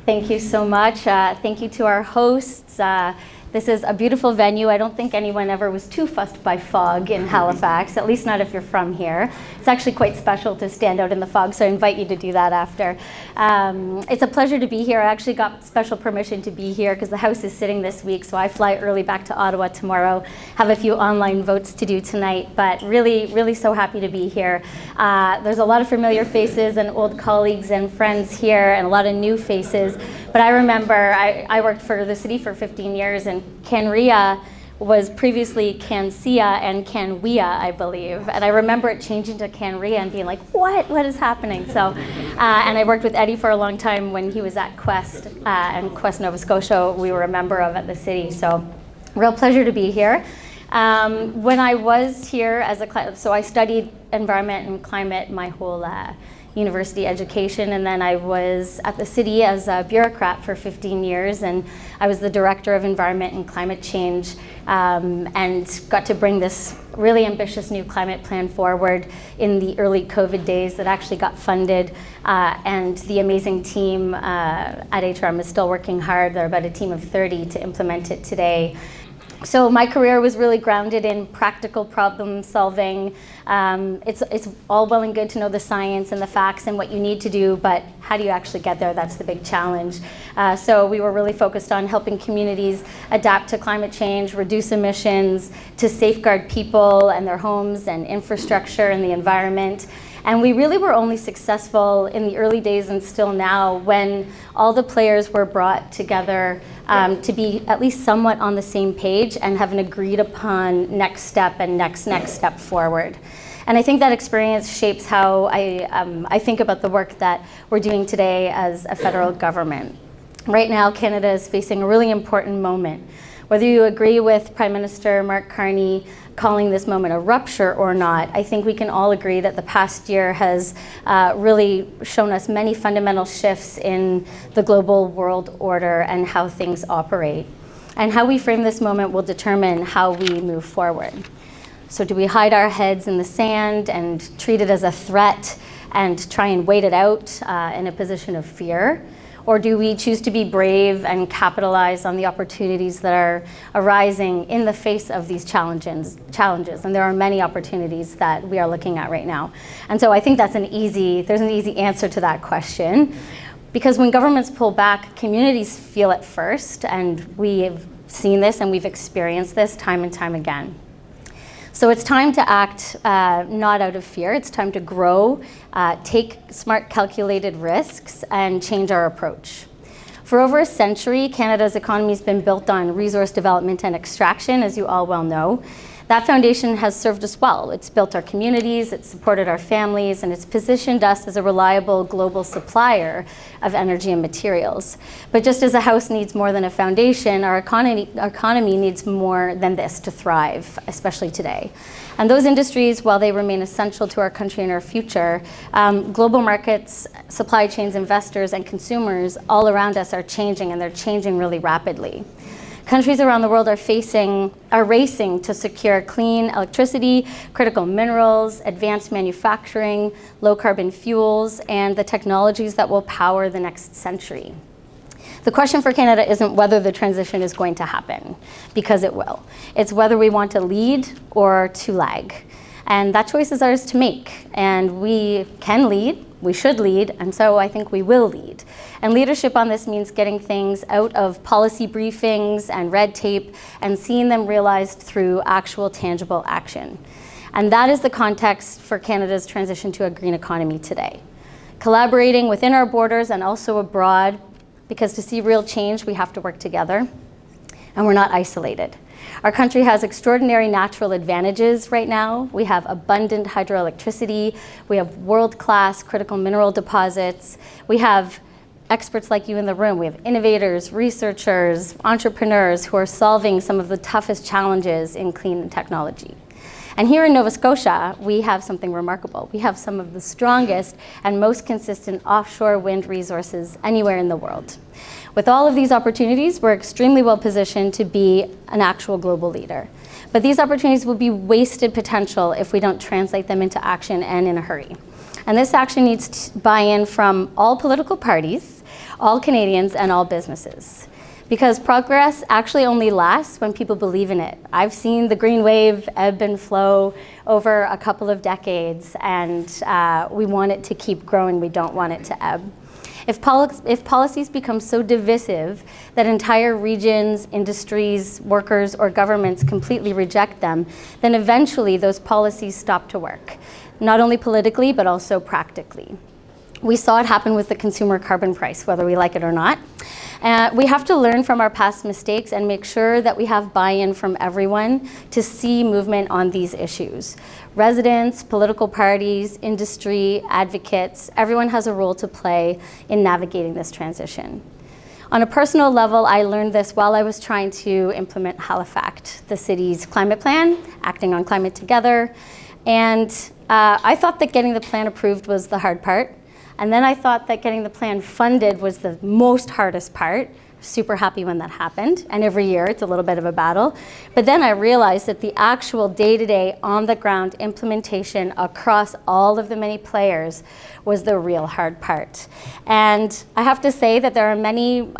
Thank you so much. Thank you to our hosts. This is a beautiful venue. I don't think anyone ever was too fussed by fog in Halifax, at least not if you're from here. It's actually quite special to stand out in the fog, so I invite you to do that after. It's a pleasure to be here. I actually got special permission to be here because the House is sitting this week, so I fly early back to Ottawa tomorrow, have a few online votes to do tonight, but really so happy to be here. There's a lot of familiar faces and old colleagues and friends here and a lot of new faces, but I remember I worked for the city for 15 years, and CanREA was previously CanCEA and CanWEA, I believe. And I remember it changing to CanREA and being like, what is happening? So, and I worked with Eddie for a long time when he was at Quest, and Quest Nova Scotia we were a member of at the city. So, real pleasure to be here. When I was here so I studied environment and climate my whole university education, and then I was at the city as a bureaucrat for 15 years, and I was the director of environment and climate change, and got to bring this really ambitious new climate plan forward in the early COVID days that actually got funded, and the amazing team at HRM is still working hard. They're about a team of 30 to implement it today. So my career was really grounded in practical problem solving. It's all well and good to know the science and the facts and what you need to do, but how do you actually get there? That's the big challenge. So we were really focused on helping communities adapt to climate change, reduce emissions, to safeguard people and their homes and infrastructure and the environment. And we really were only successful in the early days and still now when all the players were brought together to be at least somewhat on the same page and have an agreed upon next step and next step forward. And I think that experience shapes how I think about the work that we're doing today as a federal government. Right now, Canada is facing a really important moment. Whether you agree with Prime Minister Mark Carney calling this moment a rupture or not, I think we can all agree that the past year has really shown us many fundamental shifts in the global world order and how things operate. And how we frame this moment will determine how we move forward. So do we hide our heads in the sand and treat it as a threat and try and wait it out in a position of fear? Or do we choose to be brave and capitalize on the opportunities that are arising in the face of these challenges? And there are many opportunities that we are looking at right now. And so I think there's an easy answer to that question. Because when governments pull back, communities feel it first, and we have seen this and we've experienced this time and time again. So it's time to act not out of fear. It's time to grow, take smart, calculated risks, and change our approach. For over a century, Canada's economy has been built on resource development and extraction, as you all well know. That foundation has served us well. It's built our communities, it's supported our families, and it's positioned us as a reliable global supplier of energy and materials. But just as a house needs more than a foundation, our economy needs more than this to thrive, especially today. And those industries, while they remain essential to our country and our future, global markets, supply chains, investors, and consumers all around us are changing, and they're changing really rapidly. Countries around the world are racing to secure clean electricity, critical minerals, advanced manufacturing, low carbon fuels, and the technologies that will power the next century. The question for Canada isn't whether the transition is going to happen, because it will. It's whether we want to lead or to lag. And that choice is ours to make. And we can lead, we should lead, and so I think we will lead. And leadership on this means getting things out of policy briefings and red tape and seeing them realized through actual tangible action. And that is the context for Canada's transition to a green economy today. Collaborating within our borders and also abroad, because to see real change, we have to work together, and we're not isolated. Our country has extraordinary natural advantages right now. We have abundant hydroelectricity. We have world-class critical mineral deposits. We have experts like you in the room. We have innovators, researchers, entrepreneurs who are solving some of the toughest challenges in clean technology. And here in Nova Scotia, we have something remarkable. We have some of the strongest and most consistent offshore wind resources anywhere in the world. With all of these opportunities, we're extremely well positioned to be an actual global leader. But these opportunities will be wasted potential if we don't translate them into action and in a hurry. And this action needs buy-in from all political parties, all Canadians and all businesses. Because progress actually only lasts when people believe in it. I've seen the green wave ebb and flow over a couple of decades, and we want it to keep growing. We don't want it to ebb. If policies become so divisive that entire regions, industries, workers, or governments completely reject them, then eventually those policies stop to work, not only politically, but also practically. We saw it happen with the consumer carbon price, whether we like it or not. We have to learn from our past mistakes and make sure that we have buy-in from everyone to see movement on these issues. Residents, political parties, industry, advocates, everyone has a role to play in navigating this transition. On a personal level, I learned this while I was trying to implement Halifax, the city's climate plan, acting on climate together. And I thought that getting the plan approved was the hard part. And then I thought that getting the plan funded was the most hardest part. Super happy when that happened. And every year it's a little bit of a battle. But then I realized that the actual day-to-day on-the-ground implementation across all of the many players was the real hard part. And I have to say that there are many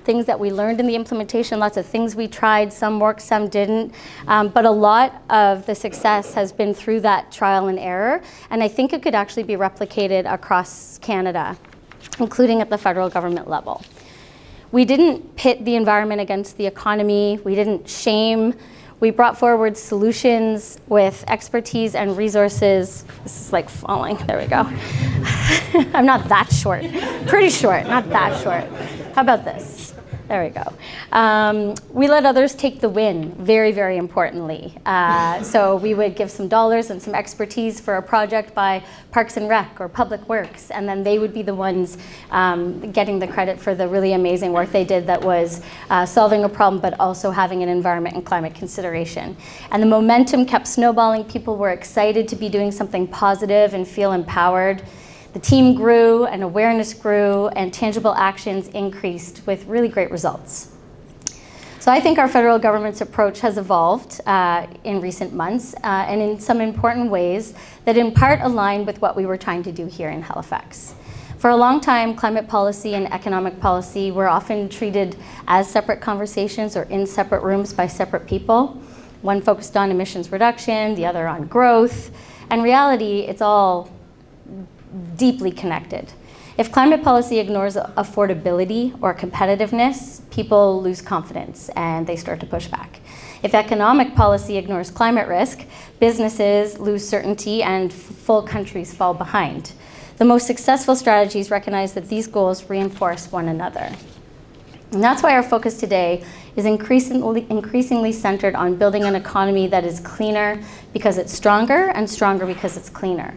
things that we learned in the implementation, lots of things we tried, some worked, some didn't. But a lot of the success has been through that trial and error. And I think it could actually be replicated across Canada, including at the federal government level. We didn't pit the environment against the economy. We didn't shame. We brought forward solutions with expertise and resources. This is like falling. There we go. I'm not that short. Pretty short, not that short. How about this? There we go. We let others take the win, very, very importantly. So we would give some dollars and some expertise for a project by Parks and Rec or Public Works, and then they would be the ones getting the credit for the really amazing work they did that was solving a problem, but also having an environment and climate consideration. And the momentum kept snowballing. People were excited to be doing something positive and feel empowered. The team grew and awareness grew and tangible actions increased with really great results. So I think our federal government's approach has evolved in recent months and in some important ways that in part align with what we were trying to do here in Halifax. For a long time, climate policy and economic policy were often treated as separate conversations or in separate rooms by separate people. One focused on emissions reduction, the other on growth. In reality, it's all deeply connected. If climate policy ignores affordability or competitiveness, people lose confidence and they start to push back. If economic policy ignores climate risk, businesses lose certainty and full countries fall behind. The most successful strategies recognize that these goals reinforce one another. And that's why our focus today is increasingly centered on building an economy that is cleaner because it's stronger and stronger because it's cleaner.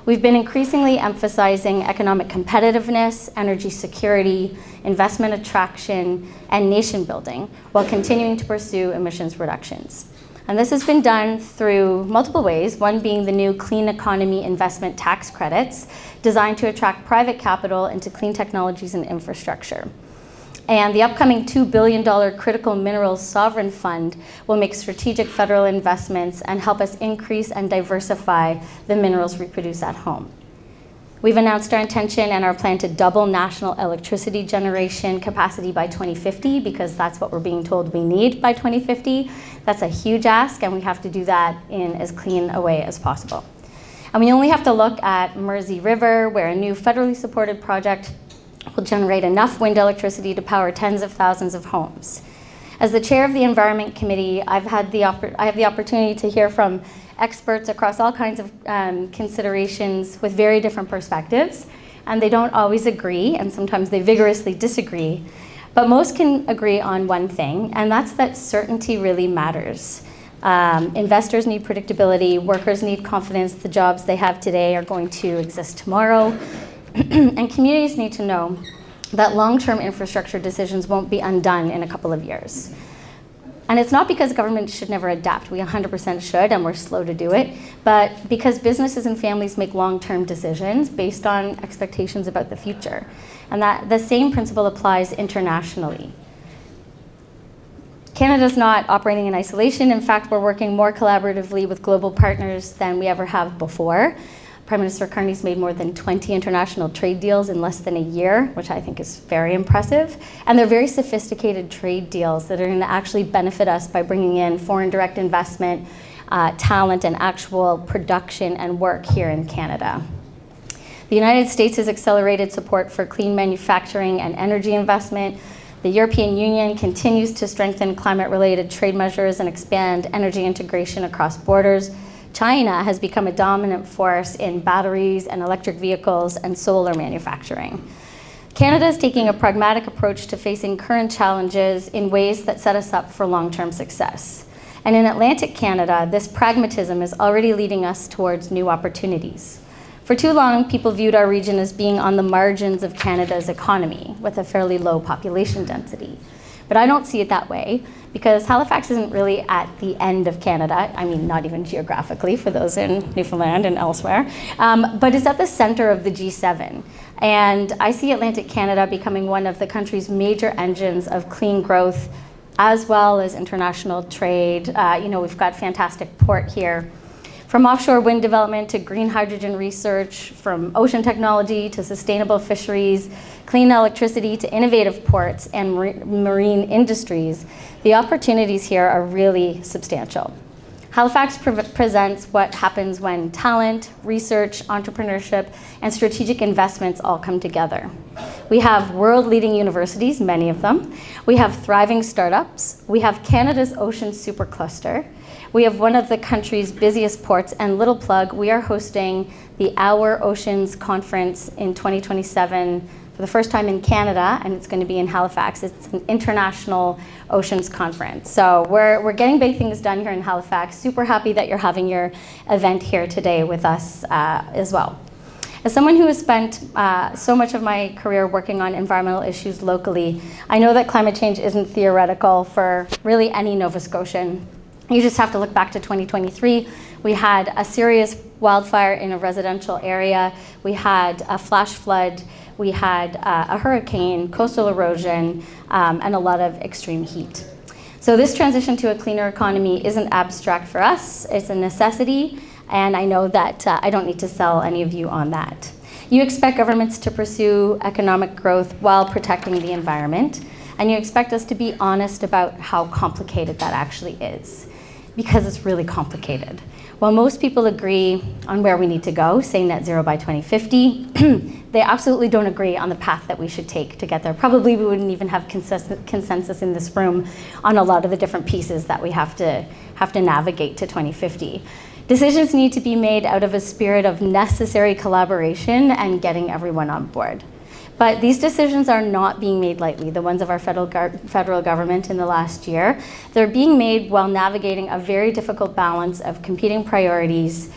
We've been increasingly emphasizing economic competitiveness, energy security, investment attraction, and nation building while continuing to pursue emissions reductions. And this has been done through multiple ways, one being the new Clean Economy Investment Tax Credits designed to attract private capital into clean technologies and infrastructure. And the upcoming $2 billion Critical Minerals Sovereign Fund will make strategic federal investments and help us increase and diversify the minerals we produce at home. We've announced our intention and our plan to double national electricity generation capacity by 2050 because that's what we're being told we need by 2050. That's a huge ask, and we have to do that in as clean a way as possible. And we only have to look at Mersey River, where a new federally supported project will generate enough wind electricity to power tens of thousands of homes. As the chair of the Environment Committee, I have the opportunity to hear from experts across all kinds of considerations with very different perspectives, and they don't always agree, and sometimes they vigorously disagree, but most can agree on one thing, and that's that certainty really matters. Investors need predictability, workers need confidence the jobs they have today are going to exist tomorrow, and communities need to know that long-term infrastructure decisions won't be undone in a couple of years. And it's not because government should never adapt. We 100% should, and we're slow to do it. But because businesses and families make long-term decisions based on expectations about the future. And that the same principle applies internationally. Canada's not operating in isolation. In fact, we're working more collaboratively with global partners than we ever have before. Prime Minister Carney's made more than 20 international trade deals in less than a year, which I think is very impressive. And they're very sophisticated trade deals that are going to actually benefit us by bringing in foreign direct investment, talent, and actual production and work here in Canada. The United States has accelerated support for clean manufacturing and energy investment. The European Union continues to strengthen climate-related trade measures and expand energy integration across borders. China has become a dominant force in batteries and electric vehicles and solar manufacturing. Canada is taking a pragmatic approach to facing current challenges in ways that set us up for long-term success. And in Atlantic Canada, this pragmatism is already leading us towards new opportunities. For too long, people viewed our region as being on the margins of Canada's economy with a fairly low population density. But I don't see it that way, because Halifax isn't really at the end of Canada. I mean, not even geographically for those in Newfoundland and elsewhere, but it's at the center of the G7. And I see Atlantic Canada becoming one of the country's major engines of clean growth, as well as international trade. We've got fantastic port here. From offshore wind development to green hydrogen research, from ocean technology to sustainable fisheries, clean electricity to innovative ports and marine industries, the opportunities here are really substantial. Halifax presents what happens when talent, research, entrepreneurship, and strategic investments all come together. We have world-leading universities, many of them. We have thriving startups. We have Canada's ocean supercluster. We have one of the country's busiest ports, and little plug, we are hosting the Our Oceans Conference in 2027 for the first time in Canada, and it's going to be in Halifax. It's an international oceans conference. So we're getting big things done here in Halifax. Super happy that you're having your event here today with us as well. As someone who has spent so much of my career working on environmental issues locally, I know that climate change isn't theoretical for really any Nova Scotian. You just have to look back to 2023. We had a serious wildfire in a residential area. We had a flash flood. We had a hurricane, coastal erosion, and a lot of extreme heat. So this transition to a cleaner economy isn't abstract for us. It's a necessity, and I know that I don't need to sell any of you on that. You expect governments to pursue economic growth while protecting the environment, and you expect us to be honest about how complicated that actually is, because it's really complicated. While most people agree on where we need to go, say net zero by 2050, they absolutely don't agree on the path that we should take to get there. Probably we wouldn't even have consensus in this room on a lot of the different pieces that we have to navigate to 2050. Decisions need to be made out of a spirit of necessary collaboration and getting everyone on board. But these decisions are not being made lightly, the ones of our federal government in the last year. They're being made while navigating a very difficult balance of competing priorities,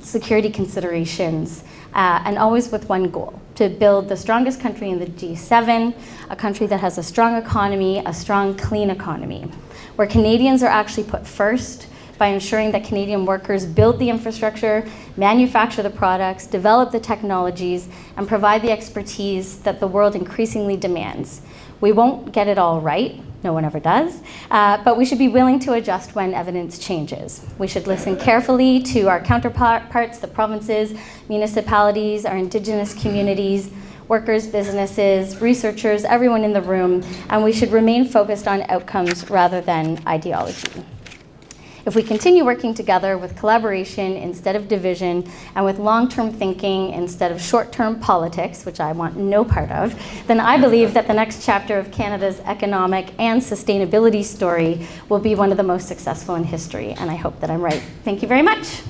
security considerations, and always with one goal: to build the strongest country in the G7, a country that has a strong economy, a strong, clean economy, where Canadians are actually put first, by ensuring that Canadian workers build the infrastructure, manufacture the products, develop the technologies, and provide the expertise that the world increasingly demands. We won't get it all right, no one ever does, but we should be willing to adjust when evidence changes. We should listen carefully to our counterparts, the provinces, municipalities, our Indigenous communities, workers, businesses, researchers, everyone in the room, and we should remain focused on outcomes rather than ideology. If we continue working together with collaboration instead of division, and with long-term thinking instead of short-term politics, which I want no part of, then I believe that the next chapter of Canada's economic and sustainability story will be one of the most successful in history, and I hope that I'm right. Thank you very much.